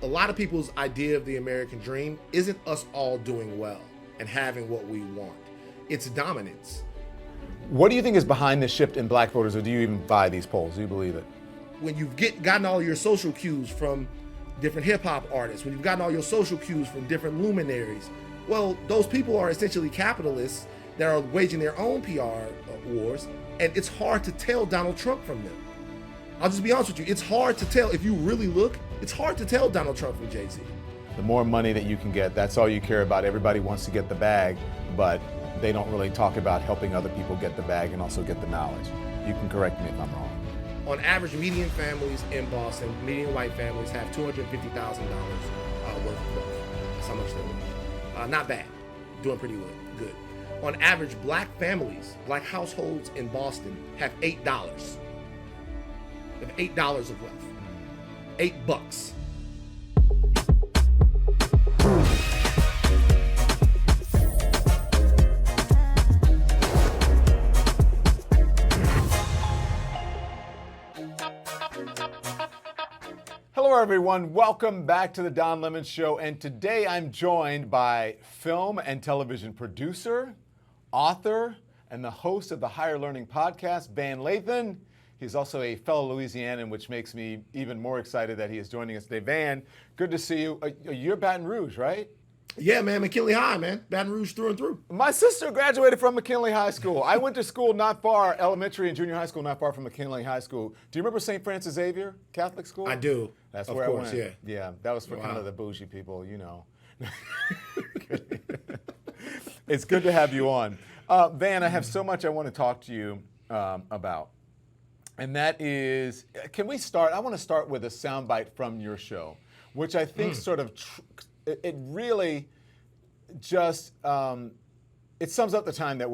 a lot of people's idea of the American dream isn't us all doing well and having what we want. It's dominance. What do you think is behind this shift in black voters, or do you even buy these polls? Do you believe it? When you've gotten all your social cues from different hip hop artists, when you've gotten all your social cues from different luminaries, well, those people are essentially capitalists that are waging their own PR wars, and it's hard to tell Donald Trump from them. I'll just be honest with you, it's hard to tell. If you really look, it's hard to tell Donald Trump from Jay-Z. The more money that you can get, that's all you care about. Everybody wants to get the bag, but they don't really talk about helping other people get the bag and also get the knowledge. You can correct me if I'm wrong. On average, median families in Boston, median white families have $250,000 worth of wealth. That's how much they're worth. Not bad, doing pretty good. On average, black families, black households in Boston have $8. They have $8 of wealth. $8. Hello, everyone. Welcome back to the Don Lemon Show. And today I'm joined by film and television producer, author, and the host of the Higher Learning podcast, Van Lathan. He's also a fellow Louisianan, which makes me even more excited that he is joining us today. Van, good to see you. You're Baton Rouge, right? Yeah, man, McKinley High, man. Baton Rouge through and through. My sister graduated from McKinley High School. I went to school not far, elementary and junior high school, not far from McKinley High School. Do you remember St. Francis Xavier Catholic School? I do. That's of where course, I went. Yeah. Yeah, that was for kind of the bougie people, you know. It's good to have you on. Van, I have so much I want to talk to you about. And that is, can we start? I want to start with a soundbite from your show, which I think sort of, it really just, it sums up the times that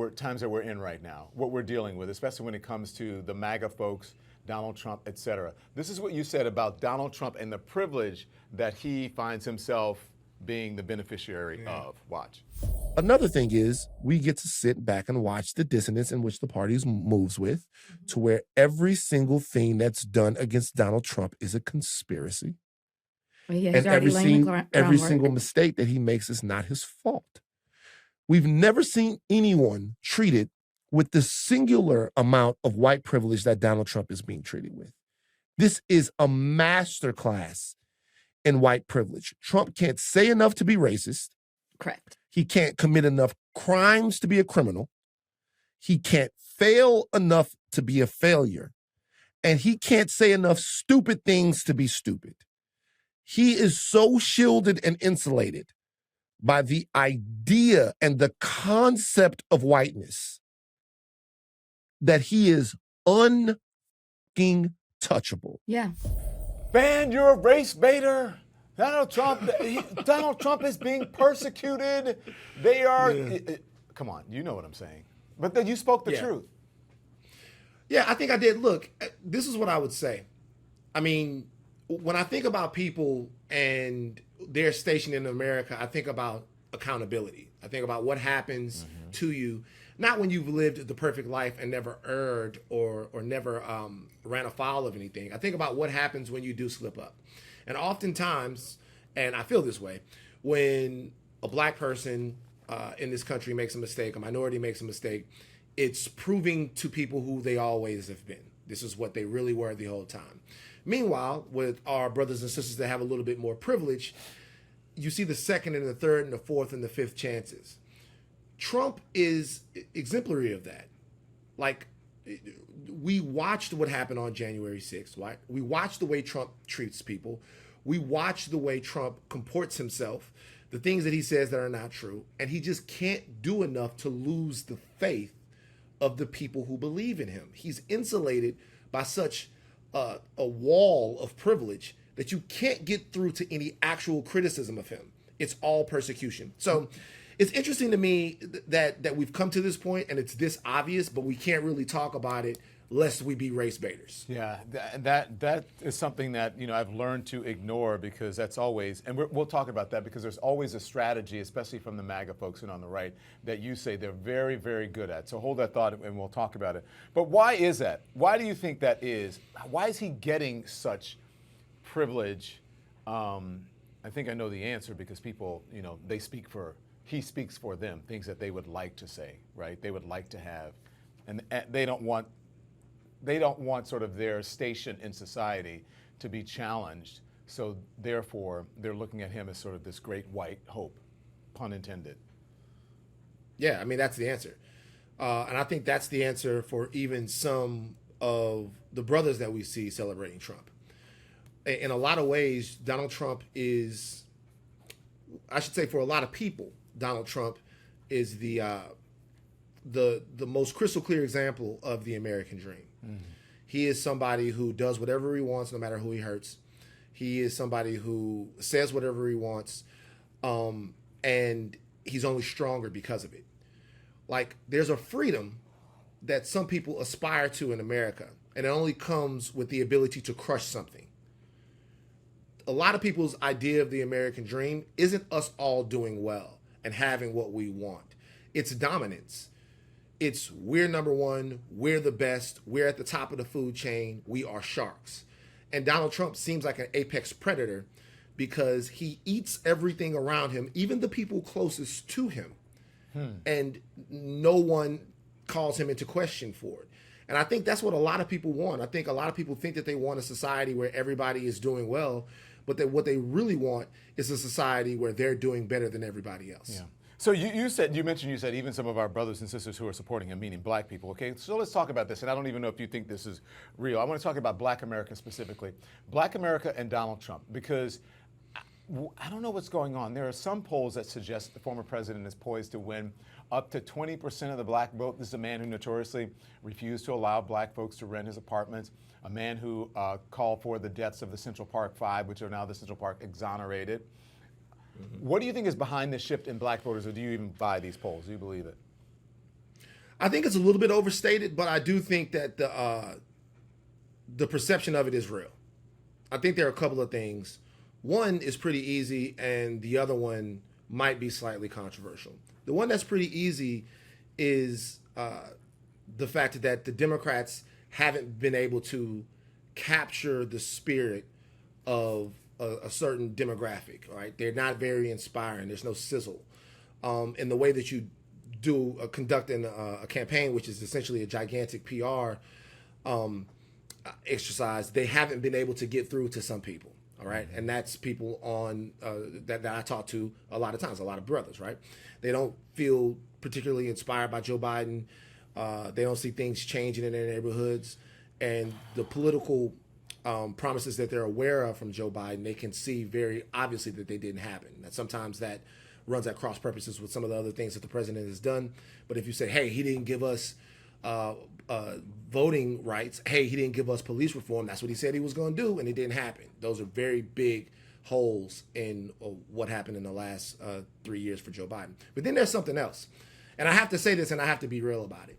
we're in right now, what we're dealing with, especially when it comes to the MAGA folks, Donald Trump, et cetera. This is what you said about Donald Trump and the privilege that he finds himself being the beneficiary of. Watch. Another thing is we get to sit back and watch the dissonance in which the party moves with, to where every single thing that's done against Donald Trump is a conspiracy. Well, yeah, and every single mistake that he makes is not his fault. We've never seen anyone treated with the singular amount of white privilege that Donald Trump is being treated with. This is a masterclass in white privilege. Trump can't say enough to be racist. Correct. He can't commit enough crimes to be a criminal. He can't fail enough to be a failure. And he can't say enough stupid things to be stupid. He is so shielded and insulated by the idea and the concept of whiteness that he is untouchable. Yeah. Van, you're a race baiter. Donald Trump is being persecuted. They are, come on, you know what I'm saying. But then you spoke the truth. Yeah, I think I did. Look, this is what I would say. I mean, when I think about people and their station in America, I think about accountability. I think about what happens to you, not when you've lived the perfect life and never erred or never ran afoul of anything. I think about what happens when you do slip up. And oftentimes, and I feel this way, when a black person in this country makes a mistake, a minority makes a mistake, it's proving to people who they always have been. This is what they really were the whole time. Meanwhile, with our brothers and sisters that have a little bit more privilege, you see the second and the third and the fourth and the fifth chances. Trump is exemplary of that. Like, we watched what happened on January 6th, right? We watched the way Trump treats people. We watched the way Trump comports himself, the things that he says that are not true. And he just can't do enough to lose the faith of the people who believe in him. He's insulated by such a wall of privilege that you can't get through to any actual criticism of him. It's all persecution. So it's interesting to me that we've come to this point and it's this obvious, but we can't really talk about it lest we be race baiters. Yeah, that is something that, I've learned to ignore, because that's always, and we'll talk about that, because there's always a strategy, especially from the MAGA folks and on the right, that you say they're very, very good at. So hold that thought and we'll talk about it. But why is that? Why do you think that is? Why is he getting such privilege I think I know the answer because people, he speaks for them, things that they would like to say, right? They would like to have, and they don't want sort of their station in society to be challenged. So therefore, they're looking at him as sort of this great white hope, pun intended. Yeah, I mean, that's the answer. And I think that's the answer for even some of the brothers that we see celebrating Trump. In a lot of ways, Donald Trump is, I should say, for a lot of people, Donald Trump is the most crystal clear example of the American dream. Mm-hmm. He is somebody who does whatever he wants, no matter who he hurts. He is somebody who says whatever he wants, and he's only stronger because of it. Like, there's a freedom that some people aspire to in America, and it only comes with the ability to crush something. A lot of people's idea of the American dream isn't us all doing well and having what we want. It's dominance. It's we're number one, we're the best, we're at the top of the food chain, we are sharks. And Donald Trump seems like an apex predator because he eats everything around him, even the people closest to him. And no one calls him into question for it. And I think that's what a lot of people want. I think a lot of people think that they want a society where everybody is doing well, but that what they really want is a society where they're doing better than everybody else. Yeah. So you said even some of our brothers and sisters who are supporting him, meaning black people. Okay, so let's talk about this. And I don't even know if you think this is real. I want to talk about Black America specifically, Black America and Donald Trump, because I don't know what's going on. There are some polls that suggest the former president is poised to win up to 20% of the black vote. This is a man who notoriously refused to allow black folks to rent his apartments, a man who called for the deaths of the Central Park Five, which are now the Central Park exonerated. Mm-hmm. What do you think is behind this shift in black voters, or do you even buy these polls? Do you believe it? I think it's a little bit overstated, but I do think that the perception of it is real. I think there are a couple of things. One is pretty easy, and the other one might be slightly controversial. The one that's pretty easy is the fact that the Democrats haven't been able to capture the spirit of a certain demographic, right? They're not very inspiring. There's no sizzle. In the way that you do conducting a campaign, which is essentially a gigantic PR exercise, they haven't been able to get through to some people. All right. And that's people on that I talk to a lot of times, a lot of brothers. Right. They don't feel particularly inspired by Joe Biden. They don't see things changing in their neighborhoods. And the political promises that they're aware of from Joe Biden, they can see very obviously that they didn't happen. That sometimes that runs at cross purposes with some of the other things that the president has done. But if you say, hey, he didn't give us voting rights, hey, he didn't give us police reform, that's what he said he was going to do, and it didn't happen. Those are very big holes in what happened in the last 3 years for Joe Biden. But then there's something else. And I have to say this, and I have to be real about it.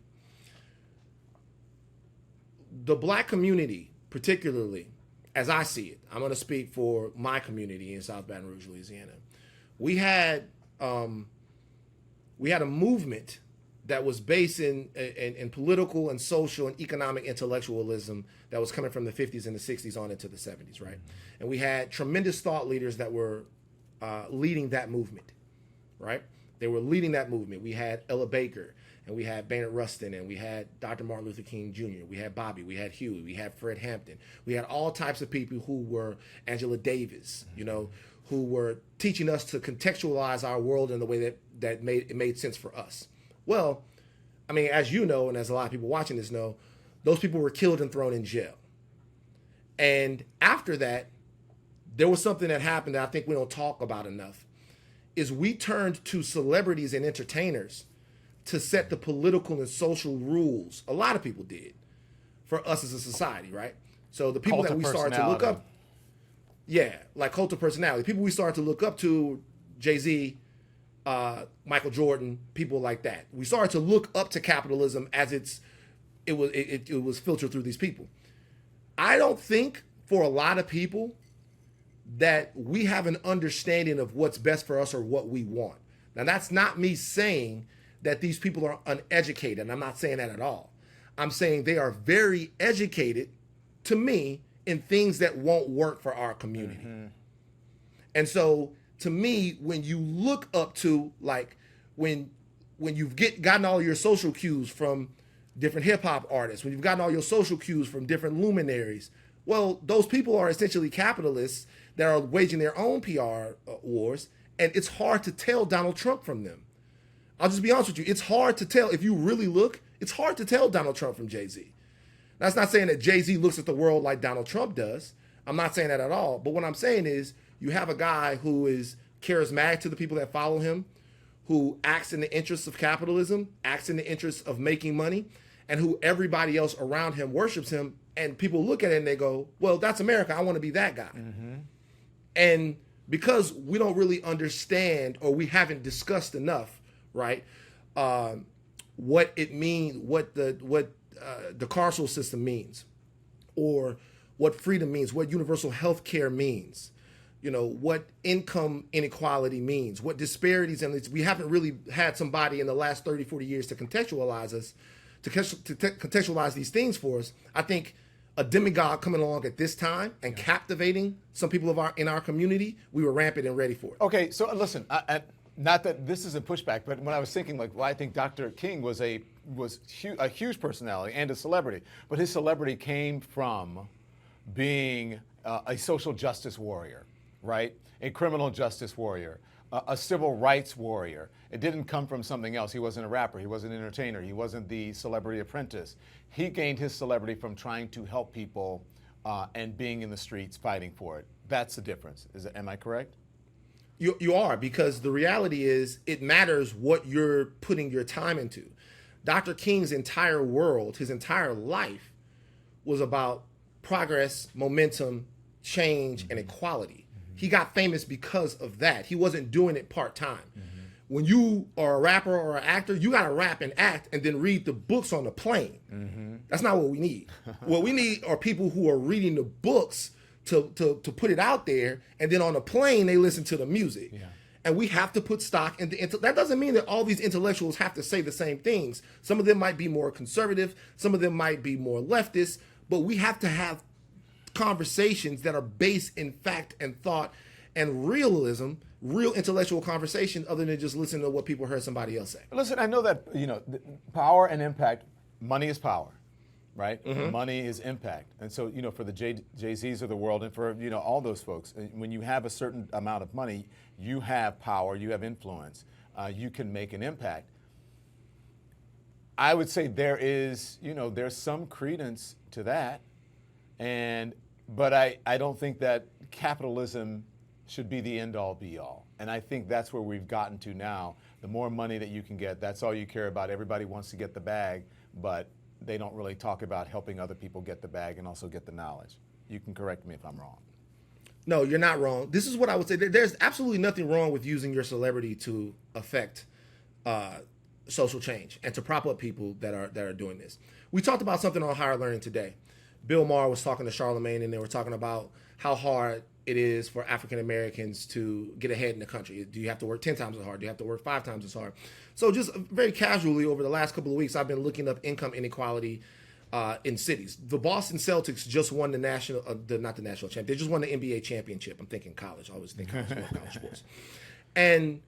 The black community, particularly, as I see it, I'm going to speak for my community in South Baton Rouge, Louisiana. We had a movement that was based in political and social and economic intellectualism that was coming from the 50s and the 60s on into the 70s, right? And we had tremendous thought leaders that were leading that movement, right? They were leading that movement. We had Ella Baker, and we had Baynard Rustin, and we had Dr. Martin Luther King Jr., we had Bobby, we had Huey, we had Fred Hampton. We had all types of people who were Angela Davis, who were teaching us to contextualize our world in the way that made sense for us. Well, I mean, as you know, and as a lot of people watching this know, those people were killed and thrown in jail. And after that, there was something that happened that I think we don't talk about enough, is we turned to celebrities and entertainers to set the political and social rules. A lot of people did for us as a society, right? So the people that we started to look up, like cult of personality, people we started to look up to, Jay-Z, Michael Jordan, people like that. We started to look up to capitalism as it was filtered through these people. I don't think for a lot of people that we have an understanding of what's best for us or what we want. Now, that's not me saying that these people are uneducated. And I'm not saying that at all. I'm saying they are very educated, to me, in things that won't work for our community. Mm-hmm. And so to me, when you look up to like when you've gotten all your social cues from different hip hop artists, when you've gotten all your social cues from different luminaries, well, those people are essentially capitalists that are waging their own PR wars, and it's hard to tell Donald Trump from them. I'll just be honest with you. It's hard to tell. If you really look, it's hard to tell Donald Trump from Jay-Z. That's not saying that Jay-Z looks at the world like Donald Trump does. I'm not saying that at all. But what I'm saying is you have a guy who is charismatic to the people that follow him, who acts in the interests of capitalism, acts in the interests of making money, and who everybody else around him worships him. And people look at it and they go, well, that's America. I want to be that guy. Mm-hmm. And because we don't really understand, or we haven't discussed enough, right, what it means, what the carceral system means, or what freedom means, what universal health care means, you know, what income inequality means, what disparities, and we haven't really had somebody in the last 30, 40 years to contextualize us, to contextualize these things for us. I think a demigod coming along at this time and captivating some people in our community, we were rampant and ready for it. Okay, so listen, not that this is a pushback, but when I was thinking, like, well, I think Dr. King was a huge personality and a celebrity, but his celebrity came from being a social justice warrior, right? A criminal justice warrior, a civil rights warrior. It didn't come from something else. He wasn't a rapper. He wasn't an entertainer. He wasn't the celebrity apprentice. He gained his celebrity from trying to help people and being in the streets fighting for it. That's the difference. Am I correct? You are, because the reality is it matters what you're putting your time into. Dr. King's entire world, his entire life, was about progress, momentum, change, and equality. He got famous because of that. He wasn't doing it part-time. When you are a rapper or an actor, you got to rap and act and then read the books on the plane. That's not what we need. What we need are people who are reading the books to put it out there, and then on the plane, they listen to the music. Yeah. And we have to put stock in that doesn't mean that all these intellectuals have to say the same things. Some of them might be more conservative. Some of them might be more leftist. But we have to have conversations that are based in fact and thought and realism, real intellectual conversation, other than just listening to what people heard somebody else say. Listen, I know that, you know, power and impact, money is power, right? Money is impact. And so, you know, for the Jay-Z's of the world and for, you know, all those folks, when you have a certain amount of money, you have power, you have influence, you can make an impact. I would say there is, you know, there's some credence to that. But I don't think that capitalism should be the end-all, be-all. And I think that's where we've gotten to now. The more money that you can get, that's all you care about. Everybody wants to get the bag, but they don't really talk about helping other people get the bag and also get the knowledge. You can correct me if I'm wrong. No, you're not wrong. This is what I would say. There's absolutely nothing wrong with using your celebrity to affect social change and to prop up people that are doing this. We talked about something on Higher Learning today. Bill Maher was talking to Charlemagne, and they were talking about how hard it is for African Americans to get ahead in the country. Do you have to work 10 times as hard? Do you have to work 5 times as hard? So just very casually over the last couple of weeks, I've been looking up income inequality in cities. The Boston Celtics just won the national, not the national championship. They just won the NBA championship. I'm thinking college. I always think college sports. And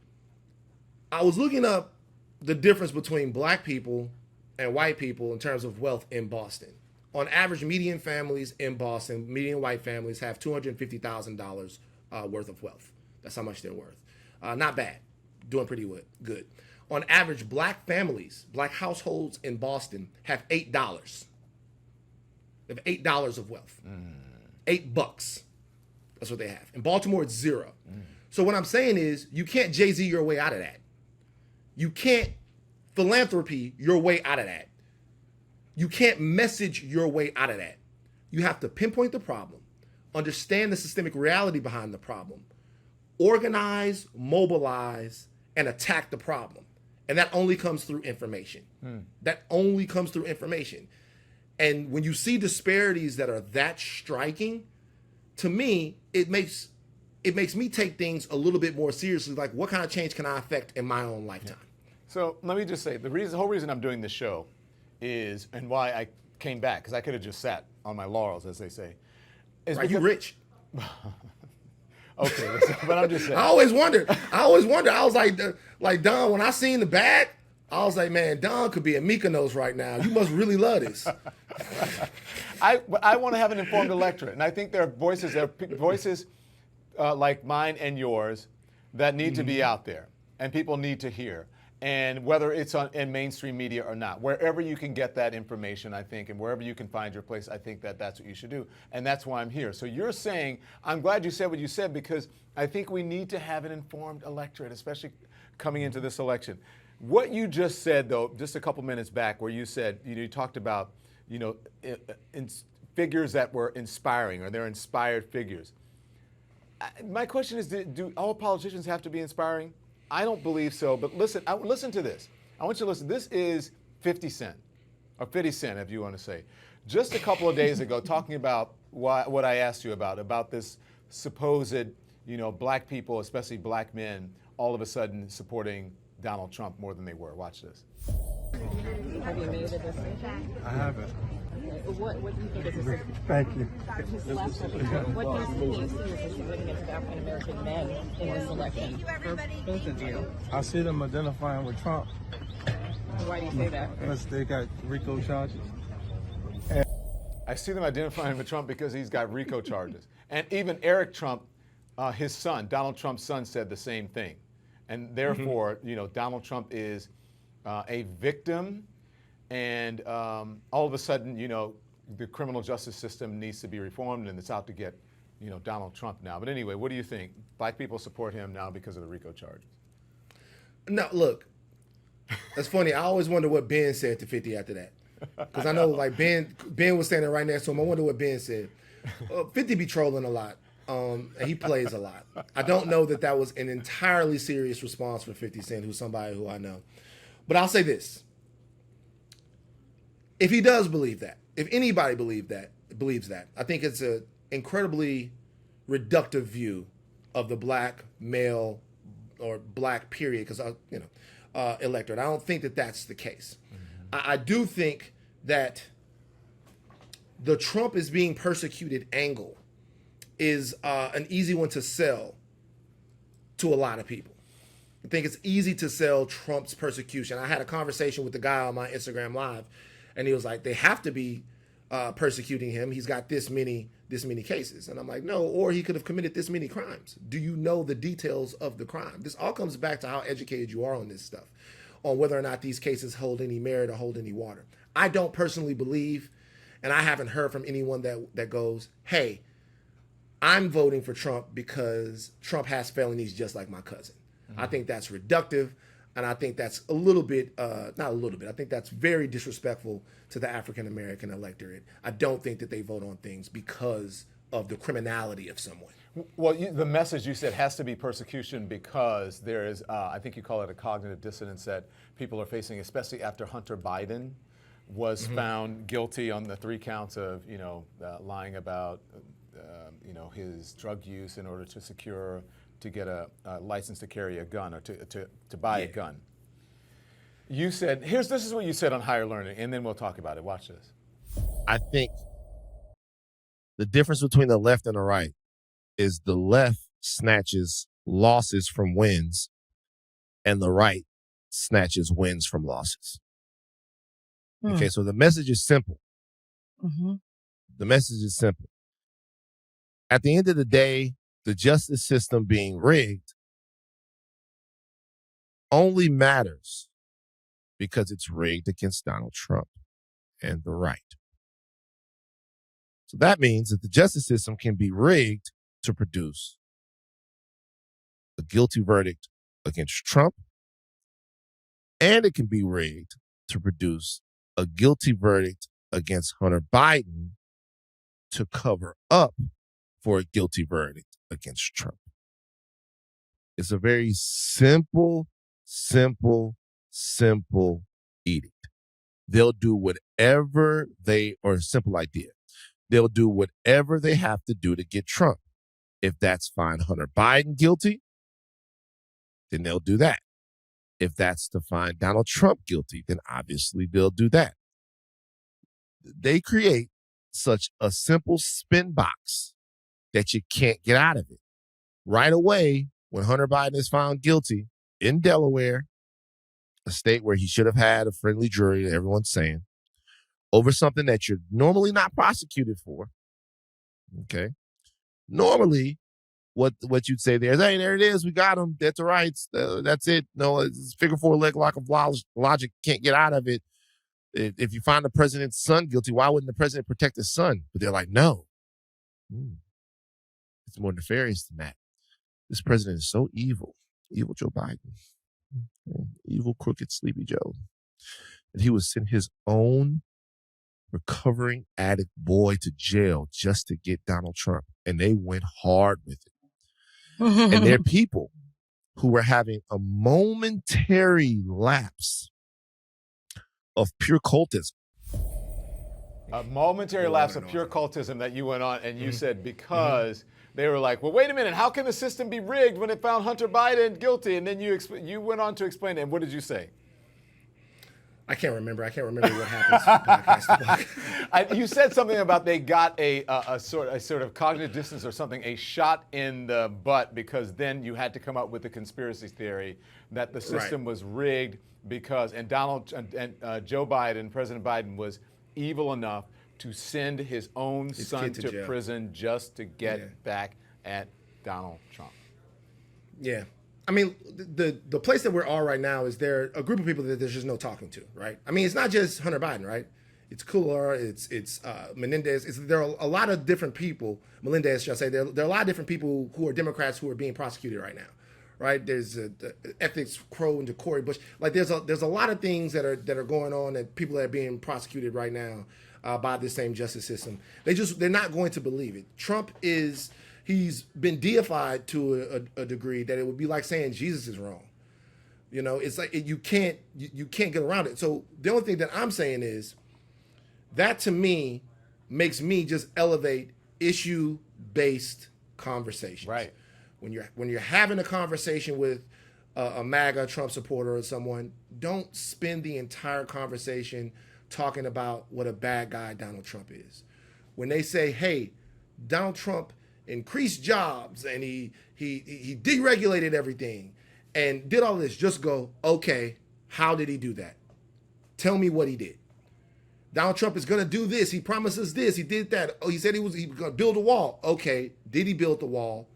I was looking up the difference between black people and white people in terms of wealth in Boston. On average, median families in Boston, median white families have $250,000 worth of wealth. That's how much they're worth. Not bad. Doing pretty good. On average, black families, black households in Boston have $8. They have $8 of wealth. $8. That's what they have. In Baltimore, it's 0. So what I'm saying is you can't Jay-Z your way out of that. You can't philanthropy your way out of that. You can't message your way out of that. You have to pinpoint the problem, understand the systemic reality behind the problem, organize, mobilize, and attack the problem. And that only comes through information. That only comes through information. And when you see disparities that are that striking, to me, it makes me take things a little bit more seriously, like what kind of change can I affect in my own lifetime? So let me just say, the whole reason I'm doing this show is, and why I came back, because I could have just sat on my laurels, as they say. Right, you're rich. Okay, listen, but I'm just saying. I always wondered. I was like Don, when I seen the bag, I was like, man, Don could be at Mykonos right now. You must really love this. I want to have an informed electorate, and I think there are voices like mine and yours that need to be out there, and people need to hear. And whether it's in mainstream media or not, wherever you can get that information, I think, and wherever you can find your place, I think that's what you should do. And that's why I'm here. So you're saying, I'm glad you said what you said, because I think we need to have an informed electorate, especially coming into this election. What you just said, though, just a couple minutes back, where you said, you talked about, figures that were inspiring, or they're inspired figures. My question is, do all politicians have to be inspiring? I don't believe so, but listen to this. I want you to listen. This is 50 Cent, or 50 Cent, if you want to say. Just a couple of days ago, talking about what I asked you about this supposed, black people, especially black men, all of a sudden supporting Donald Trump more than they were. Watch this. Have you made a decision? I haven't. What do you think is the Thank you. last question? What do you see as the significance of African American men in this election? For both of you. I see them identifying with Trump Why do you say that? because they got RICO charges. I see them identifying with Trump because he's got RICO charges. And even Eric Trump, his son, Donald Trump's son, said the same thing. And therefore, Donald Trump is a victim, and all of a sudden, the criminal justice system needs to be reformed, and it's out to get, Donald Trump now. But anyway, what do you think? Black people support him now because of the RICO charges. No, look, that's funny. I always wonder what Ben said to 50 after that. Because I know, like, Ben was standing right next to him. I wonder what Ben said. 50 be trolling a lot, and he plays a lot. I don't know that was an entirely serious response for 50 Cent, who's somebody who I know. But I'll say this. If he does believe that, if anybody believes that, I think it's an incredibly reductive view of the black male or black period, because electorate. I don't think that that's the case. I do think that the Trump is being persecuted angle is an easy one to sell to a lot of people. I think it's easy to sell Trump's persecution. I had a conversation with the guy on my Instagram Live, and he was like, they have to be persecuting him. He's got this many cases. And I'm like, no, or he could have committed this many crimes. Do you know the details of the crime? This all comes back to how educated you are on this stuff, on whether or not these cases hold any merit or hold any water. I don't personally believe, and I haven't heard from anyone that goes, hey, I'm voting for Trump because Trump has felonies just like my cousin. I think that's reductive, and I think that's a little bit, not a little bit, I think that's very disrespectful to the African-American electorate. I don't think that they vote on things because of the criminality of someone. Well, the message you said has to be persecution because there is, I think you call it a cognitive dissonance that people are facing, especially after Hunter Biden was found guilty on the 3 counts of, lying about, his drug use in order to get a license to carry a gun or to buy a gun. You said, this is what you said on Higher Learning, and then we'll talk about it. Watch this. I think the difference between the left and the right is the left snatches losses from wins and the right snatches wins from losses. Okay, so the message is simple. The message is simple. At the end of the day, the justice system being rigged only matters because it's rigged against Donald Trump and the right. So that means that the justice system can be rigged to produce a guilty verdict against Trump, and it can be rigged to produce a guilty verdict against Hunter Biden to cover up for a guilty verdict against Trump. It's a very simple edict. They'll do whatever simple idea. They'll do whatever they have to do to get Trump. If that's find Hunter Biden guilty, then they'll do that. If that's to find Donald Trump guilty, then obviously they'll do that. They create such a simple spin box that you can't get out of it. right away, when Hunter Biden is found guilty in Delaware, a state where he should have had a friendly jury, everyone's saying, over something that you're normally not prosecuted for, okay? Normally, what you'd say there is, hey, there it is, we got him, that's the rights, that's it. No, it's figure four leg lock of logic, can't get out of it. If you find the president's son guilty, why wouldn't the president protect his son? But they're like, no. It's more nefarious than that. This president is so evil. Evil Joe Biden. Evil, crooked, sleepy Joe. That he would send his own recovering addict boy to jail just to get Donald Trump. And they went hard with it. And there are people who were having a momentary lapse of pure cultism. A momentary lapse of pure cultism that you went on and you said because they were like, well, wait a minute, how can the system be rigged when it found Hunter Biden guilty? And then you went on to explain it. And what did you say? I can't remember what happens. You said something about they got a sort of cognitive dissonance or something, a shot in the butt, because then you had to come up with a conspiracy theory that the system was rigged because Joe Biden, President Biden, was evil enough to send his own son to prison just to get back at Donald Trump. Yeah. I mean, the place that we're all right now is there a group of people that there's just no talking to, right? I mean, it's not just Hunter Biden, right? It's Cooler, it's Menendez. There are a lot of different people. Melendez, should I say? There are a lot of different people who are Democrats who are being prosecuted right now, right? There's the ethics crow into Cori Bush. Like there's a lot of things that are going on that people that are being prosecuted right now by the same justice system. They're not going to believe it. Trump is. He's been deified to a degree that it would be like saying Jesus is wrong. You know, it's like you can't get around it. So the only thing that I'm saying is that to me makes me just elevate issue-based conversations. Right. When you're having a conversation with a MAGA Trump supporter or someone, don't spend the entire conversation talking about what a bad guy Donald Trump is. When they say, hey, Donald Trump increased jobs and he deregulated everything and did all this, just go, okay, how did he do that? Tell me what he did. Donald Trump is going to do this. He promises this. He did that. Oh, he said he was going to build a wall. Okay, did he build the wall?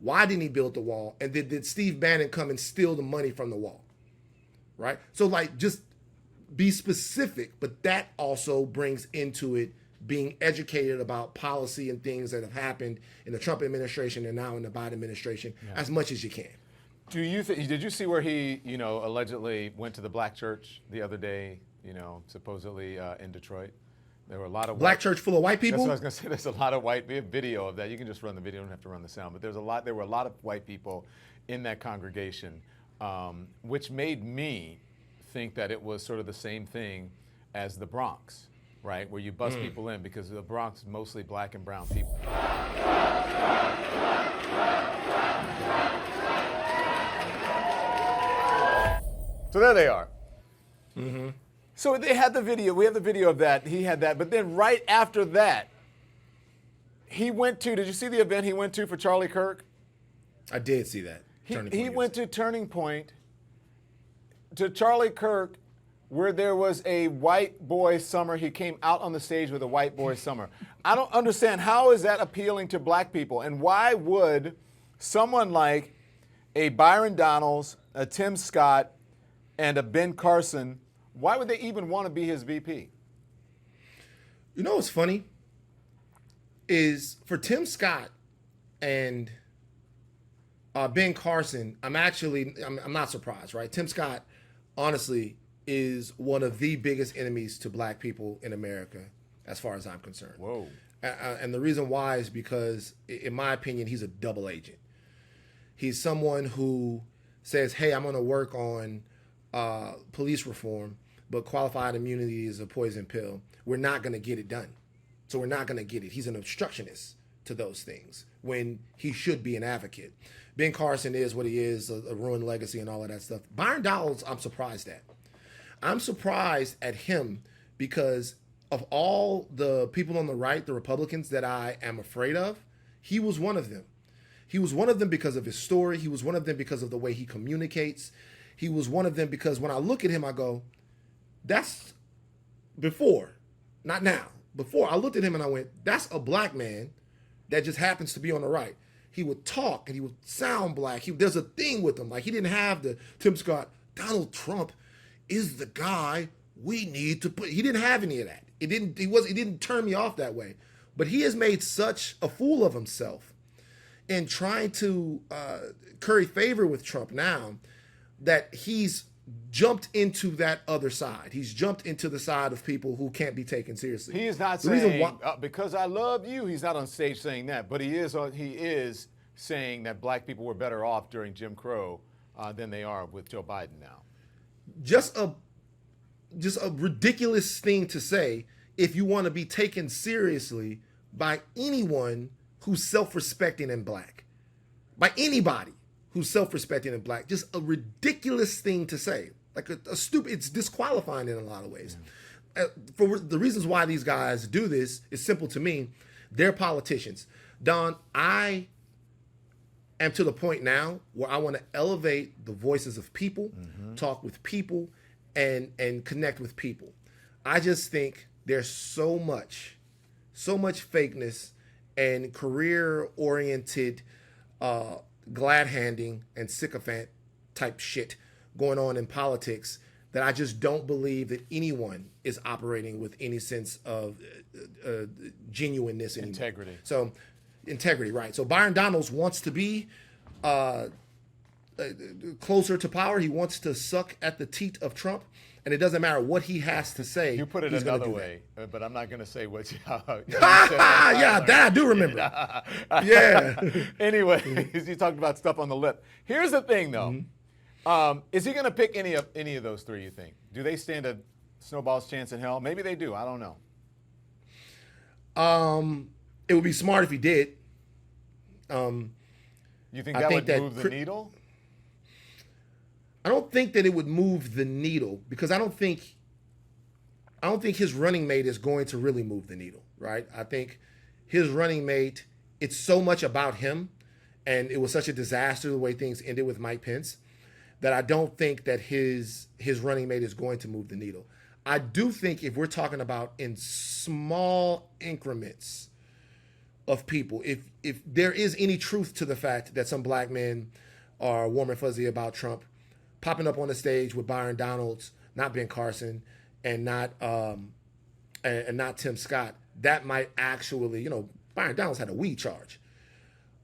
Why didn't he build the wall? And did Steve Bannon come and steal the money from the wall? Right? So like just be specific, but that also brings into it being educated about policy and things that have happened in the Trump administration and now in the Biden administration as much as you can. Did you see where he, allegedly went to the black church the other day, supposedly in Detroit? There were a lot of black church full of white people? That's what I was going to say. There's a lot of white. We have video of that. You can just run the video. You don't have to run the sound. But there were a lot of white people in that congregation, which made me think that it was sort of the same thing as the Bronx. Right, where you bust people in because the Bronx is mostly black and brown people. So there they are. Mm-hmm. So they had the video. We have the video of that. He had that. But then right after that, he went to, did you see the event he went to for Charlie Kirk? I did see that. He went to Turning Point, to Charlie Kirk, where there was a white boy summer. He came out on the stage with a white boy summer. I don't understand, how is that appealing to black people? And why would someone like a Byron Donalds, a Tim Scott, and a Ben Carson, why would they even want to be his VP? You know what's funny? Is for Tim Scott and Ben Carson, I'm not surprised, right? Tim Scott, honestly, is one of the biggest enemies to black people in America, as far as I'm concerned. Whoa. And the reason why is because, in my opinion, he's a double agent. He's someone who says, hey, I'm going to work on police reform, but qualified immunity is a poison pill. We're not going to get it done. So we're not going to get it. He's an obstructionist to those things when he should be an advocate. Ben Carson is what he is, a ruined legacy and all of that stuff. Byron Donalds, I'm surprised at. I'm surprised at him because of all the people on the right, the Republicans that I am afraid of, he was one of them. He was one of them because of his story. He was one of them because of the way he communicates. He was one of them because when I look at him, I go, that's before, not now. Before, I looked at him and I went, that's a black man that just happens to be on the right. He would talk and he would sound black. There's a thing with him. Like, he didn't have the Tim Scott, Donald Trump is the guy we need to put. He didn't have any of that. It didn't turn me off that way. But he has made such a fool of himself in trying to curry favor with Trump now that he's jumped into that other side. He's jumped into the side of people who can't be taken seriously. He is not The reason saying, because I love you, he's not on stage saying that, but he is saying that black people were better off during Jim Crow than they are with Joe Biden now. Just a ridiculous thing to say if you want to be taken seriously by anyone who's self-respecting and black. By anybody who's self-respecting and black. Just a ridiculous thing to say. Like a stupid, it's disqualifying in a lot of ways. For the reasons why these guys do this is simple to me. They're politicians. Don, I am to the point now where I want to elevate the voices of people, talk with people, and connect with people. I just think there's so much fakeness and career-oriented glad-handing and sycophant type shit going on in politics that I just don't believe that anyone is operating with any sense of genuineness anymore. Integrity. So, integrity, right. So Byron Donalds wants to be closer to power. He wants to suck at the teat of Trump. And it doesn't matter what he has to say. You put it he's another way, but I'm not going to say what you yeah, that I do remember. Yeah. Anyway, you talked about stuff on the lip. Here's the thing, though. Is he going to pick any of those three, you think? Do they stand a snowball's chance in hell? Maybe they do. I don't know. It would be smart if he did. You think that would move the needle? I don't think that it would move the needle because I don't think his running mate is going to really move the needle, right? I think his running mate, it's so much about him, and it was such a disaster the way things ended with Mike Pence that I don't think that his running mate is going to move the needle. I do think if we're talking about in small increments of people, if there is any truth to the fact that some black men are warm and fuzzy about Trump, popping up on the stage with Byron Donalds, not Ben Carson, and not Tim Scott, that might actually, Byron Donalds had a weed charge.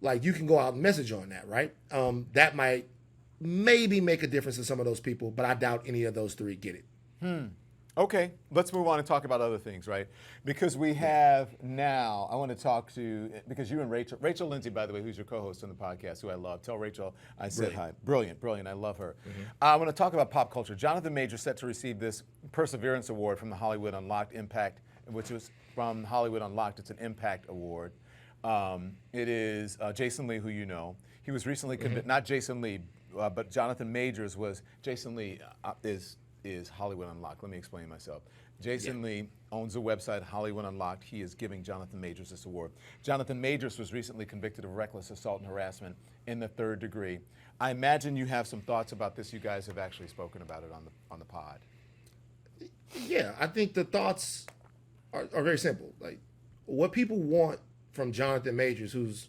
Like, you can go out and message on that, right? That might maybe make a difference to some of those people, but I doubt any of those three get it. Okay, let's move on and talk about other things, right? Because we have now, I want to talk to, because you and Rachel Lindsay, by the way, who's your co-host on the podcast, who I love. Tell Rachel I said hi. Brilliant, I love her. I want to talk about pop culture. Jonathan Majors set to receive this Perseverance Award from the Hollywood Unlocked Impact, which was from Hollywood Unlocked. It's an Impact Award. It is Jason Lee, who you know. He was recently convicted, not Jason Lee, but Jonathan Majors was, Jason Lee is Hollywood Unlocked. Let me explain myself. Jason Lee owns a website, Hollywood Unlocked. He is giving Jonathan Majors this award. Jonathan Majors was recently convicted of reckless assault and harassment in the 3rd degree. I imagine you have some thoughts about this. You guys have actually spoken about it on the pod. Yeah, I think the thoughts are very simple. Like, what people want from Jonathan Majors, whose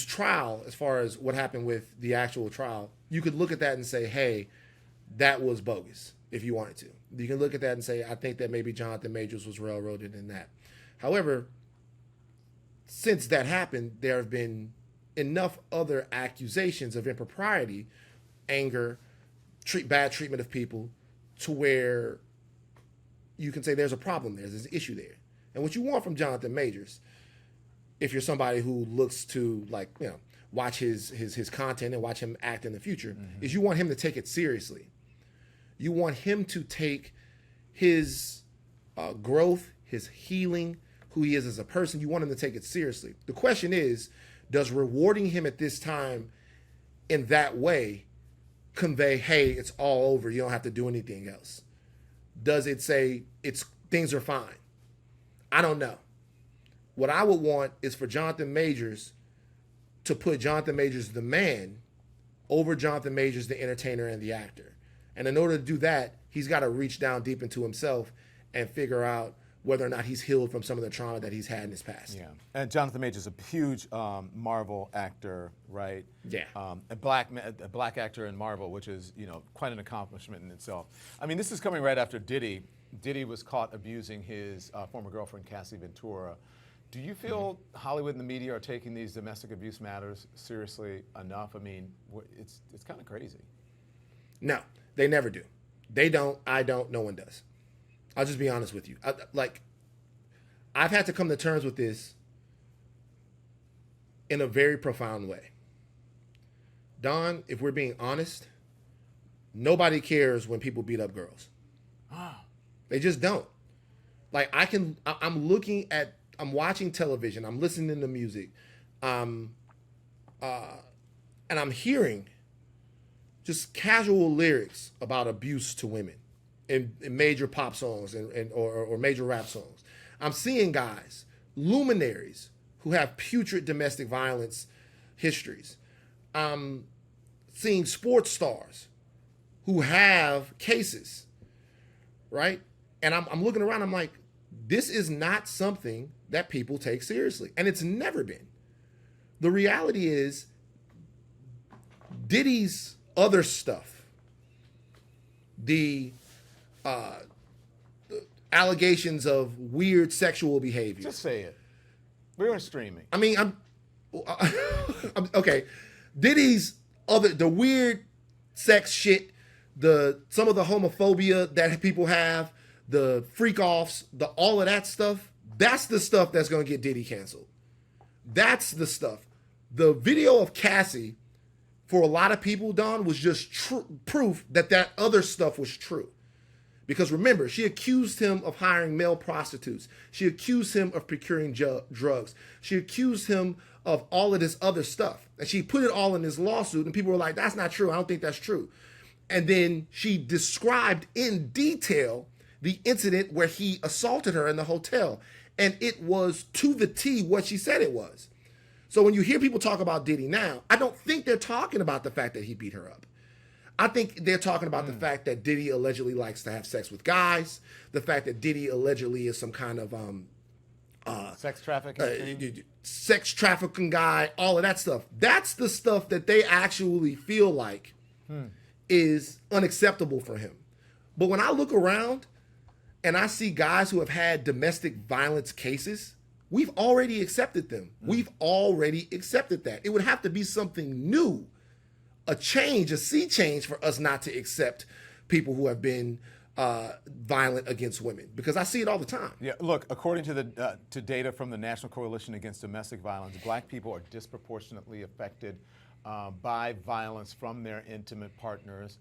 trial, as far as what happened with the actual trial, you could look at that and say, hey, that was bogus, if you wanted to. You can look at that and say, I think that maybe Jonathan Majors was railroaded in that. However, since that happened, there have been enough other accusations of impropriety, anger, bad treatment of people, to where you can say there's a problem there, there's an issue there. And what you want from Jonathan Majors, if you're somebody who looks to, watch his content and watch him act in the future, is you want him to take it seriously. You want him to take his growth, his healing, who he is as a person. You want him to take it seriously. The question is, does rewarding him at this time in that way convey, hey, it's all over, you don't have to do anything else? Does it say things are fine? I don't know. What I would want is for Jonathan Majors to put Jonathan Majors the man over Jonathan Majors the entertainer and the actor. And in order to do that, he's got to reach down deep into himself and figure out whether or not he's healed from some of the trauma that he's had in his past. Yeah, and Jonathan Majors is a huge Marvel actor, right? Yeah. A black actor in Marvel, which is quite an accomplishment in itself. I mean, this is coming right after Diddy. Diddy was caught abusing his former girlfriend Cassie Ventura. Do you feel Hollywood and the media are taking these domestic abuse matters seriously enough? I mean, it's kind of crazy. No, they never do. They don't. I don't. No one does. I'll just be honest with you. I've had to come to terms with this in a very profound way. Don, if we're being honest, nobody cares when people beat up girls. They just don't. I'm watching television, I'm listening to music, and I'm hearing just casual lyrics about abuse to women in major pop songs or major rap songs. I'm seeing guys, luminaries, who have putrid domestic violence histories. I'm seeing sports stars who have cases, right? And I'm looking around, I'm like, this is not something that people take seriously. And it's never been. The reality is, Diddy's other stuff, the allegations of weird sexual behavior. Just say it. We're streaming. I mean, I'm okay. Diddy's the weird sex shit, some of the homophobia that people have, the freak offs, all of that stuff. That's the stuff that's going to get Diddy canceled. That's the stuff. The video of Cassie, for a lot of people, Don, was just proof that other stuff was true. Because remember, she accused him of hiring male prostitutes. She accused him of procuring drugs. She accused him of all of this other stuff. And she put it all in his lawsuit, and people were like, that's not true. I don't think that's true. And then she described in detail the incident where he assaulted her in the hotel. And it was to the T what she said it was. So when you hear people talk about Diddy now, I don't think they're talking about the fact that he beat her up. I think they're talking about the fact that Diddy allegedly likes to have sex with guys, the fact that Diddy allegedly is some kind of sex trafficking, sex trafficking guy, all of that stuff. That's the stuff that they actually feel like is unacceptable for him. But when I look around and I see guys who have had domestic violence cases, we've already accepted them. We've already accepted that. It would have to be something new, a change, a sea change for us not to accept people who have been violent against women, because I see it all the time. Yeah, look, according to to data from the National Coalition Against Domestic Violence, black people are disproportionately affected by violence from their intimate partners.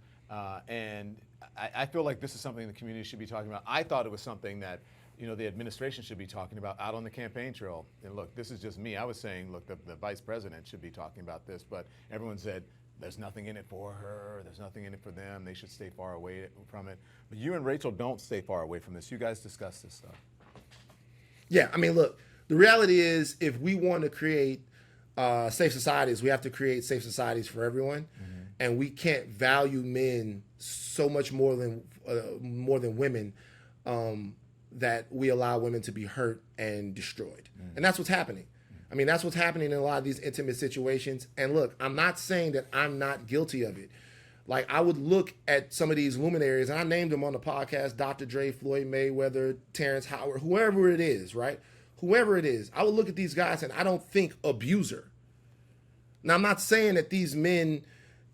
And I feel like this is something the community should be talking about. I thought it was something that the administration should be talking about out on the campaign trail. And look, this is just me. I was saying, look, the vice president should be talking about this, but everyone said, there's nothing in it for her. There's nothing in it for them. They should stay far away from it. But you and Rachel don't stay far away from this. You guys discuss this stuff. Yeah, I mean, look, the reality is, if we want to create safe societies, we have to create safe societies for everyone. And we can't value men so much more than women, that we allow women to be hurt and destroyed. And that's what's happening. I mean, that's what's happening in a lot of these intimate situations. And look, I'm not saying that I'm not guilty of it. Like, I would look at some of these luminaries, and I named them on the podcast, Dr. Dre, Floyd Mayweather, Terrence Howard, whoever it is, right? Whoever it is, I would look at these guys and I don't think abuser. Now, I'm not saying that these men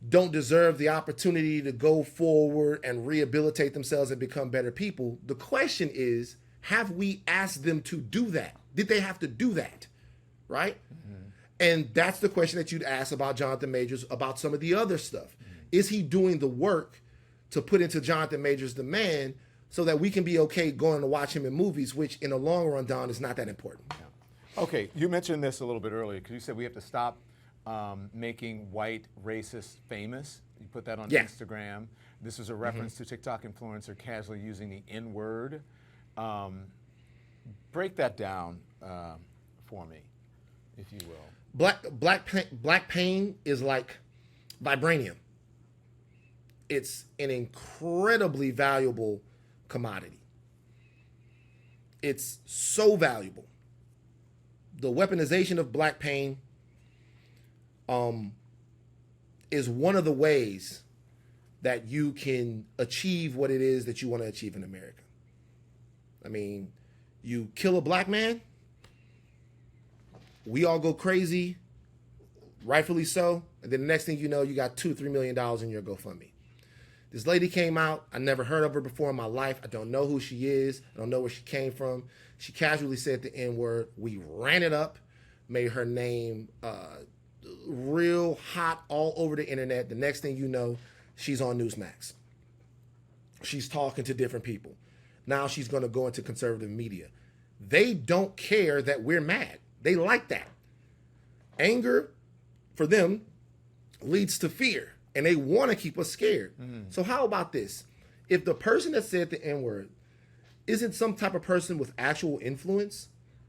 don't deserve the opportunity to go forward and rehabilitate themselves and become better people. The question is, have we asked them to do that? Did they have to do that? Right? And that's the question that you'd ask about Jonathan Majors, about some of the other stuff. Is he doing the work to put into Jonathan Majors the man so that we can be okay going to watch him in movies, which in the long run, Don, is not that important. Yeah. Okay, you mentioned this a little bit earlier, because you said we have to stop making white racists famous. You put that on Instagram. This is a reference to TikTok influencer casually using the N-word. Break that down for me, if you will. Black pain is like vibranium. It's an incredibly valuable commodity. It's so valuable. The weaponization of black pain is one of the ways that you can achieve what it is that you want to achieve in America. I mean, you kill a black man, we all go crazy, rightfully so, and then the next thing you know, you got $2-3 million in your GoFundMe. This lady came out. I never heard of her before in my life. I don't know who she is. I don't know where she came from. She casually said the N-word. We ran it up, made her name real hot all over the internet. The next thing you know, she's on Newsmax. She's talking to different people. Now she's going to go into conservative media. They don't care that we're mad. They like that. Anger, for them, leads to fear. And they want to keep us scared. So how about this? If the person that said the N-word isn't some type of person with actual influence,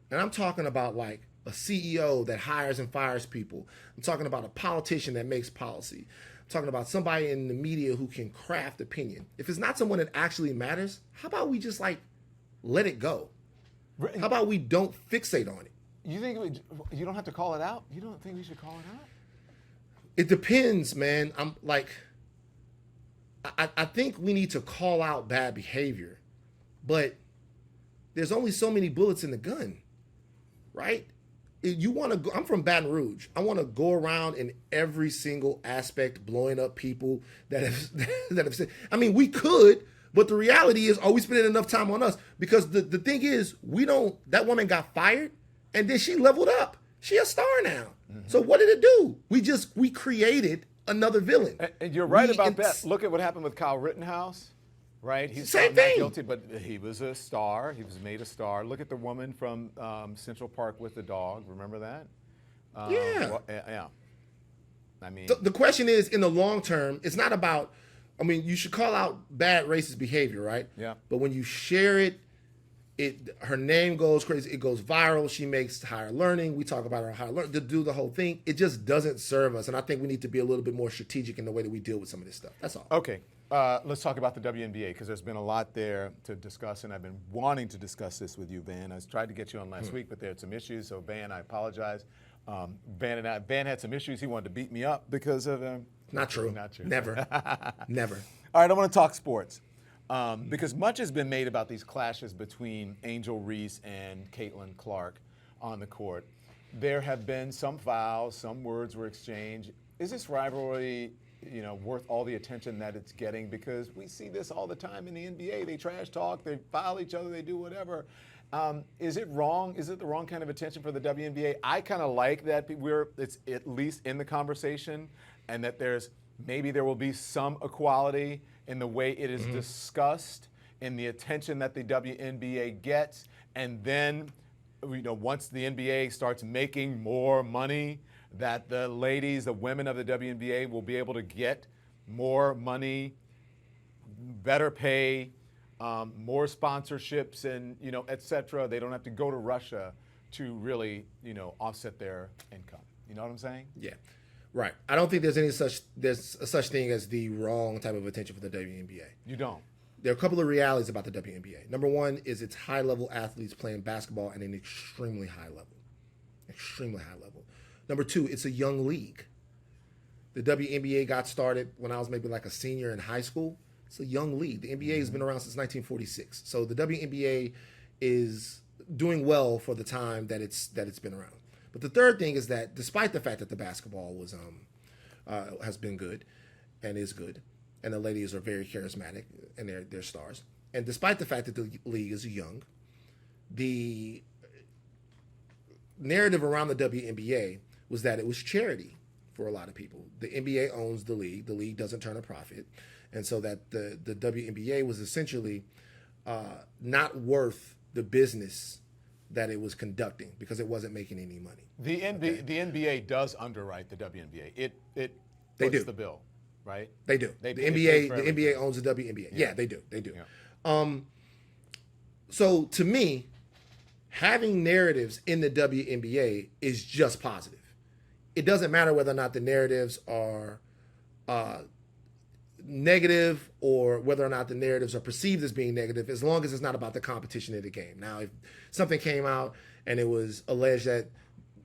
and I'm talking about like a CEO that hires and fires people. I'm talking about a politician that makes policy. I'm talking about somebody in the media who can craft opinion. If it's not someone that actually matters, how about we just like let it go? How about we don't fixate on it? You think you don't have to call it out? You don't think we should call it out? It depends, man. I'm like, I think we need to call out bad behavior, but there's only so many bullets in the gun, right? You want to go, I'm from Baton Rouge. I want to go around in every single aspect, blowing up people that have said, I mean, we could, but the reality is, are we spending enough time on us? Because the thing is, that woman got fired and then she leveled up. She a star now. So what did it do? We created another villain. And you're right about that. Look at what happened with Kyle Rittenhouse, right? He's Same not thing. guilty, but he was a star. He was made a star. Look at the woman from Central Park with the dog. Remember that? Yeah. Well, yeah. I mean, The question is, in the long term, it's not about, I mean, you should call out bad racist behavior, right? Yeah. But when you share it, her name goes crazy. It goes viral. She makes higher learning. We talk about her higher learning to do the whole thing. It just doesn't serve us. And I think we need to be a little bit more strategic in the way that we deal with some of this stuff. That's all. okay. Let's talk about the WNBA because there's been a lot there to discuss, and I've been wanting to discuss this with you, Van. I tried to get you on last week, but there had some issues. So, Van, I apologize. Van had some issues. He wanted to beat me up because of Not true. Not true. Never. Never. All right, I want to talk sports. Because much has been made about these clashes between Angel Reese and Caitlin Clark on the court. There have been some fouls, some words were exchanged. Is this rivalry, worth all the attention that it's getting? Because we see this all the time in the NBA. They trash talk, they foul each other, they do whatever. Is it wrong? Is it the wrong kind of attention for the WNBA? I kind of like that it's at least in the conversation, and that maybe there will be some equality in the way it is discussed, in the attention that the WNBA gets, and then, once the NBA starts making more money, that the women of the WNBA will be able to get more money, better pay, more sponsorships, and et cetera. They don't have to go to Russia to really, offset their income. You know what I'm saying? Yeah. Right. I don't think there's a such thing as the wrong type of attention for the WNBA. You don't. There are a couple of realities about the WNBA. Number one is it's high-level athletes playing basketball at an extremely high level. Extremely high level. Number two, it's a young league. The WNBA got started when I was maybe like a senior in high school. It's a young league. The NBA has been around since 1946. So the WNBA is doing well for the time that it's been around. But the third thing is that despite the fact that the basketball has been good and is good, and the ladies are very charismatic and they're stars, and despite the fact that the league is young, the narrative around the WNBA was that it was charity for a lot of people. The NBA owns the league. The league doesn't turn a profit. And so that the WNBA was essentially not worth the business that it was conducting because it wasn't making any money. The NBA does underwrite the WNBA. It puts do. the bill, right? They do. They the pay for NBA owns the WNBA. Yeah, they do. Yeah. So to me, having narratives in the WNBA is just positive. It doesn't matter whether or not the narratives are negative or whether or not the narratives are perceived as being negative, as long as it's not about the competition of the game. Now, if something came out and it was alleged that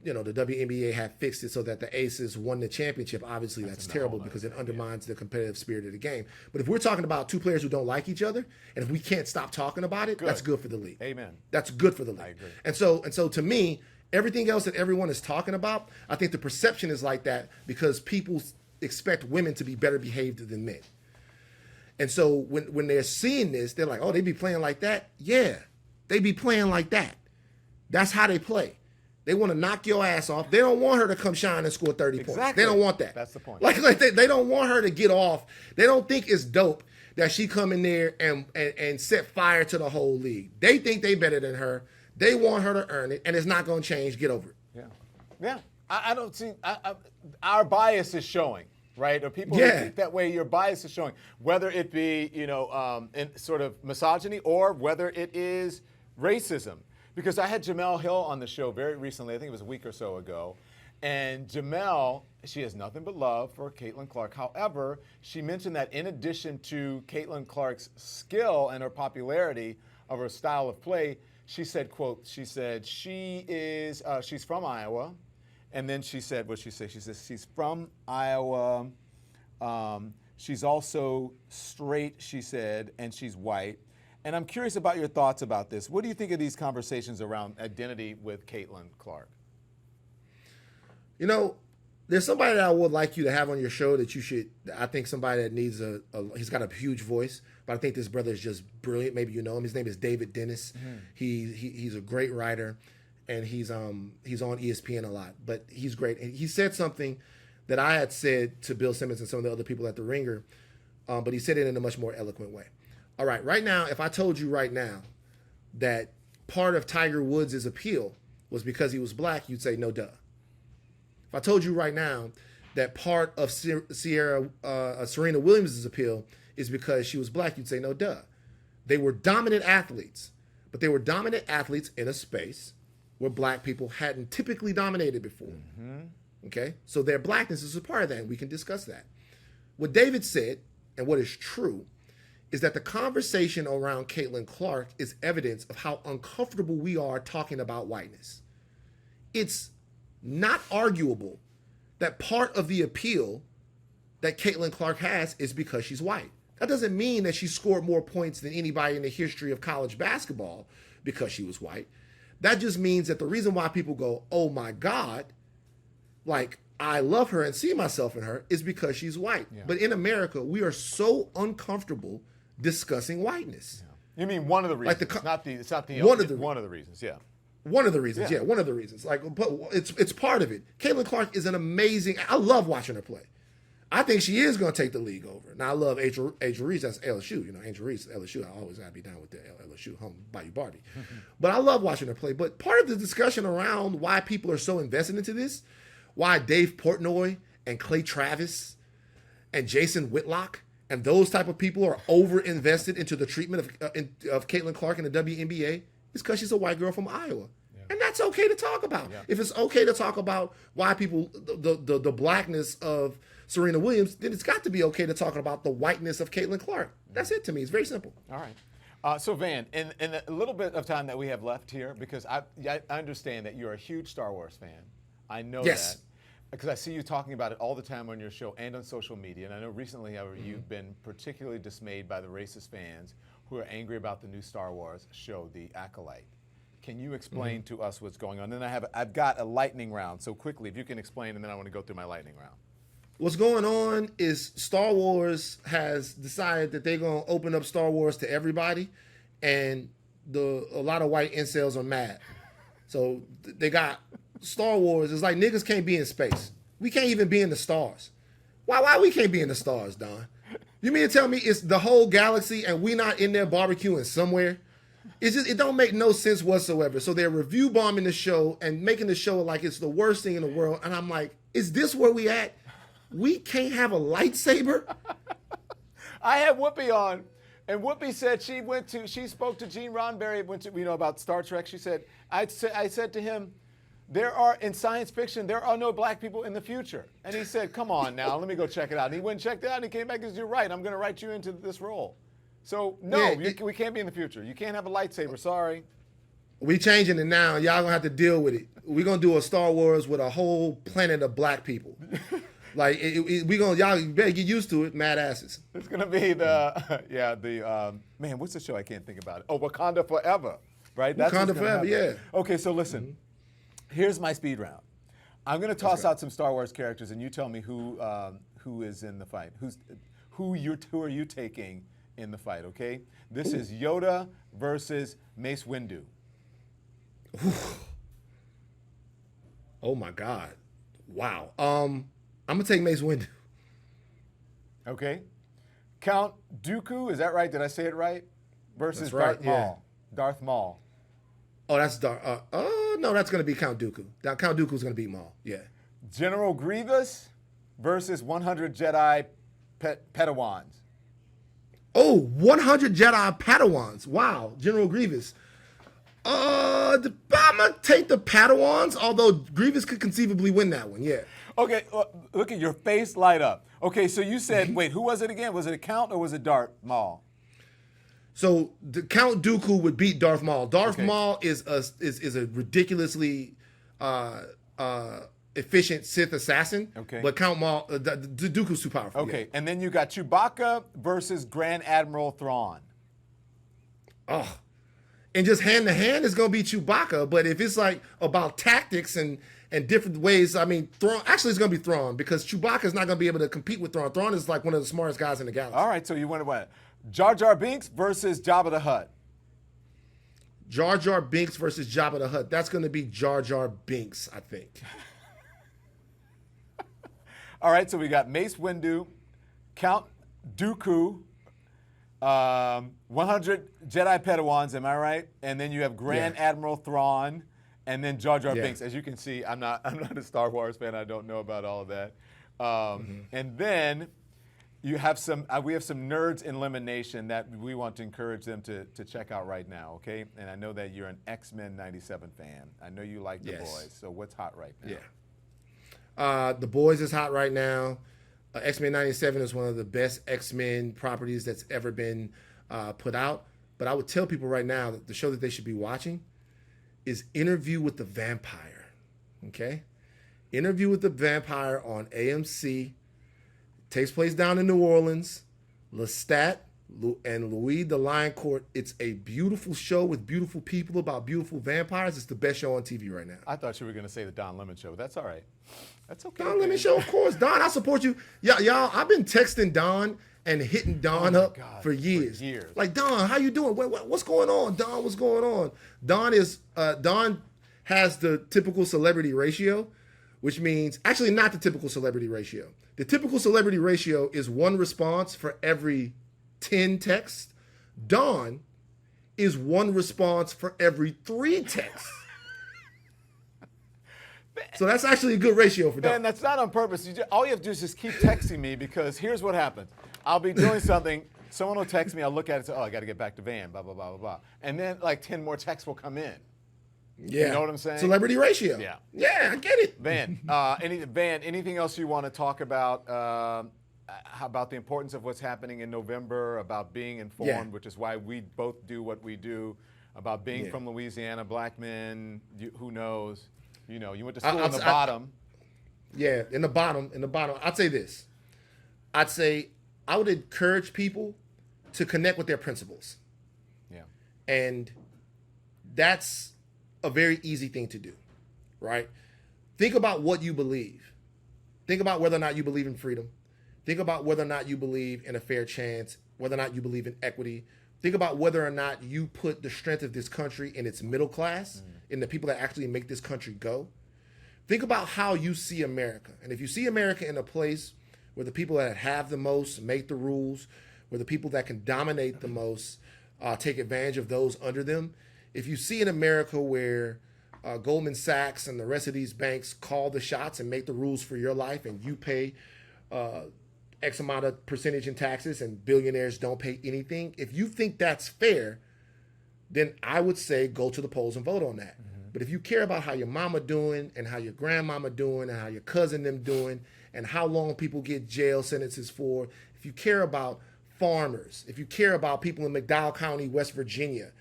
the WNBA had fixed it so that the Aces won the championship, obviously that's terrible because it undermines the competitive spirit of the game. But if we're talking about two players who don't like each other, and if we can't stop talking about it, that's good for the league. Amen. That's good for the league. I agree. And so to me, everything else that everyone is talking about, I think the perception is like that because people expect women to be better behaved than men. And so when they're seeing this, they're like, oh, they be playing like that? Yeah, they be playing like that. That's how they play. They want to knock your ass off. They don't want her to come shine and score 30 points. They don't want that. That's the point. Like they don't want her to get off. They don't think it's dope that she come in there and set fire to the whole league. They think they better than her. They want her to earn it, and it's not going to change. Get over it. Yeah. I don't see our bias is showing, right? Or people who think that way, your bias is showing, whether it be in sort of misogyny or whether it is racism. Because I had Jamel Hill on the show very recently, I think it was a week or so ago, and Jamel, she has nothing but love for Caitlin Clark. However, she mentioned that in addition to Caitlin Clark's skill and her popularity of her style of play, she said, quote, she's from Iowa, and then she said, what'd she say? She says she's from Iowa, she's also straight, she said, and she's white. And I'm curious about your thoughts about this. What do you think of these conversations around identity with Caitlin Clark? There's somebody that I would like you to have on your show that you should. I think somebody that needs he's got a huge voice, but I think this brother is just brilliant. Maybe you know him. His name is David Dennis. Mm-hmm. He's a great writer, and he's on ESPN a lot. But he's great. And he said something that I had said to Bill Simmons and some of the other people at the Ringer, but he said it in a much more eloquent way. All right now, if I told you right now that part of Tiger Woods' appeal was because he was black, you'd say no duh. If I told you right now that part of Serena Williams' appeal is because she was black, you'd say no duh. They were dominant athletes, but they were dominant athletes in a space where black people hadn't typically dominated before. Mm-hmm. Okay? So their blackness is a part of that, and we can discuss that. What David said, and what is true, is that the conversation around Caitlin Clark is evidence of how uncomfortable we are talking about whiteness. It's not arguable that part of the appeal that Caitlin Clark has is because she's white. That doesn't mean that she scored more points than anybody in the history of college basketball because she was white. That just means that the reason why people go, oh my God, like I love her and see myself in her, is because she's white. Yeah. But in America, we are so uncomfortable discussing whiteness. Yeah. You mean one of the reasons? It's not the one only, of the one of the reasons. Yeah. One of the reasons. Yeah. One of the reasons. Like, but it's part of it. Caitlin Clark is an amazing. I love watching her play. I think she is going to take the league over. Now I love Angel Reese. That's LSU. Angel Reese, LSU. I always got to be down with the LSU home Bayou Barbie. But I love watching her play. But part of the discussion around why people are so invested into this, why Dave Portnoy and Clay Travis and Jason Whitlock and those type of people are over-invested into the treatment of Caitlin Clark in the WNBA is because she's a white girl from Iowa. Yeah. And that's okay to talk about. Yeah. If it's okay to talk about why people, the blackness of Serena Williams, then it's got to be okay to talk about the whiteness of Caitlin Clark. That's it to me. It's very simple. All right. So, Van, in a little bit of time that we have left here, because I understand that you're a huge Star Wars fan. I know that. Because I see you talking about it all the time on your show and on social media. And I know recently, however, you've been particularly dismayed by the racist fans who are angry about the new Star Wars show, The Acolyte. Can you explain to us what's going on? And I've got a lightning round. So quickly, if you can explain, and then I want to go through my lightning round. What's going on is Star Wars has decided that they're going to open up Star Wars to everybody, and a lot of white incels are mad. So they got Star Wars. It's like niggas can't be in space. We can't even be in the stars. Why we can't be in the stars, Don? You mean to tell me it's the whole galaxy and we not in there barbecuing somewhere? It don't make no sense whatsoever. So they're review bombing the show and making the show like it's the worst thing in the world. And I'm like, is this where we at? We can't have a lightsaber? I had Whoopi on And Whoopi said she spoke to Gene Roddenberry, about Star Trek. She said, I said to him, in science fiction, there are no black people in the future. And he said, come on now, let me go check it out. And he went and checked it out, and he came back and said, you're right, I'm going to write you into this role. So, no, we can't be in the future. You can't have a lightsaber, sorry. We changing it now. Y'all going to have to deal with it. We're going to do a Star Wars with a whole planet of black people. Like, y'all better get used to it, mad asses. It's going to be man, what's the show? I can't think about it. Oh, Wakanda Forever, right? That's Wakanda Forever, yeah. Okay, so listen. Here's my speed round. I'm going to toss out some Star Wars characters, and you tell me who is in the fight. Who are you taking in the fight? Okay. This is Yoda versus Mace Windu. Oh my God! Wow. I'm gonna take Mace Windu. Okay. Count Dooku. Is that right? Did I say it right? Versus That's right, Darth Maul. Darth Maul. Oh, that's no, that's gonna be Count Dooku. Count Dooku's gonna beat Maul. Yeah. General Grievous versus 100 Jedi Padawans. Oh, 100 Jedi Padawans. Wow, General Grievous. I'm gonna take the Padawans, although Grievous could conceivably win that one. Yeah. Okay, look at your face light up. Okay, so you said, wait, who was it again? Was it a Count or was it Darth Maul? So the Count Dooku would beat Darth Maul. Darth Maul is a ridiculously efficient Sith assassin. Okay. But Count Maul, Dooku's too powerful. Okay, yeah. and then you got Chewbacca versus Grand Admiral Thrawn. Oh, and just hand to hand is gonna be Chewbacca. But if it's like about tactics and different ways, I mean, Thrawn actually it's gonna be Thrawn because Chewbacca is not gonna be able to compete with Thrawn. Thrawn is like one of the smartest guys in the galaxy. All right, so you want to what? Jar Jar Binks versus Jabba the Hutt. Jar Jar Binks versus Jabba the Hutt. That's going to be Jar Jar Binks, I think. All right, so we got Mace Windu, Count Dooku, 100 Jedi Padawans, am I right? And then you have Grand Admiral Thrawn, and then Jar Jar Binks. As you can see, I'm not a Star Wars fan. I don't know about all of that. And then you have we have some nerds in elimination that we want to encourage them to check out right now, okay? And I know that you're an X-Men 97 fan. I know you like The Boys. So what's hot right now? Yeah. The Boys is hot right now. X-Men 97 is one of the best X-Men properties that's ever been put out. But I would tell people right now that the show that they should be watching is Interview with the Vampire, okay? Interview with the Vampire on AMC. Takes place down in New Orleans. Lestat and Louis the Lion Court. It's a beautiful show with beautiful people about beautiful vampires. It's the best show on TV right now. I thought you were going to say the Don Lemon Show. That's all right. That's okay. Don Lemon Show, of course. Don, I support you. Y'all, I've been texting Don and hitting Don up for years. Like, Don, how you doing? What's going on? Don, what's going on? Don has the typical celebrity ratio, which means, actually not the typical celebrity ratio. The typical celebrity ratio is one response for every 10 texts. Don is one response for every 3 texts. So that's actually a good ratio for Don. Man, that's not on purpose. All you have to do is just keep texting me because here's what happens. I'll be doing something, someone will text me, I'll look at it and say, oh, I got to get back to Van, blah, blah, blah, blah, blah. And then like 10 more texts will come in. Yeah. You know what I'm saying? Celebrity ratio. Yeah. Yeah, I get it. Van, anything else you want to talk about the importance of what's happening in November, about being informed, which is why we both do what we do, about being from Louisiana, black men, who knows? You know, you went to school in the bottom. In the bottom. I'd say this. I'd say I would encourage people to connect with their principles. Yeah. And that's a very easy thing to do, right? Think about what you believe. Think about whether or not you believe in freedom. Think about whether or not you believe in a fair chance, whether or not you believe in equity. Think about whether or not you put the strength of this country in its middle class, in the people that actually make this country go. Think about how you see America. And if you see America in a place where the people that have the most make the rules, where the people that can dominate the most take advantage of those under them, if you see in America where Goldman Sachs and the rest of these banks call the shots and make the rules for your life and you pay X amount of percentage in taxes and billionaires don't pay anything. If you think that's fair, then I would say go to the polls and vote on that. But if you care about how your mama doing and how your grandmama doing and how your cousin them doing and how long people get jail sentences for, if you care about farmers, if you care about people in McDowell County, West Virginia,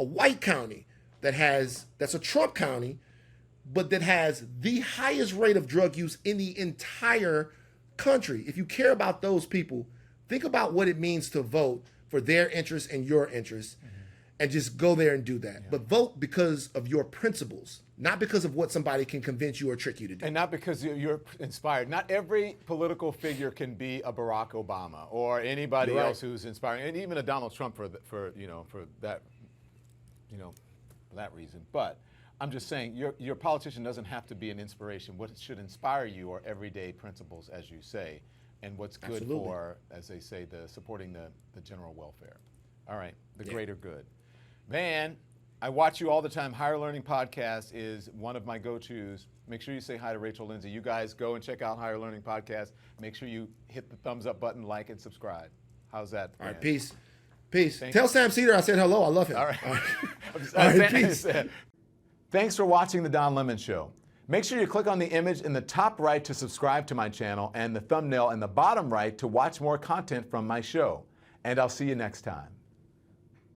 a white county that's a Trump county, but that has the highest rate of drug use in the entire country. If you care about those people, think about what it means to vote for their interests and your interests. And just go there and do that. Yeah. But vote because of your principles, not because of what somebody can convince you or trick you to do. And not because you're inspired. Not every political figure can be a Barack Obama or anybody else who's inspiring, and even a Donald Trump for that reason. But I'm just saying, your politician doesn't have to be an inspiration. What should inspire you are everyday principles, as you say, and what's good for, as they say, supporting the general welfare. All right, the greater good. Van, I watch you all the time. Higher Learning Podcast is one of my go-tos. Make sure you say hi to Rachel Lindsay. You guys go and check out Higher Learning Podcast. Make sure you hit the thumbs up button, like, and subscribe. How's that? All right, peace. Tell Sam Cedar I said hello. I love him. All right. All right, peace. Thanks for watching The Don Lemon Show. Make sure you click on the image in the top right to subscribe to my channel and the thumbnail in the bottom right to watch more content from my show. And I'll see you next time.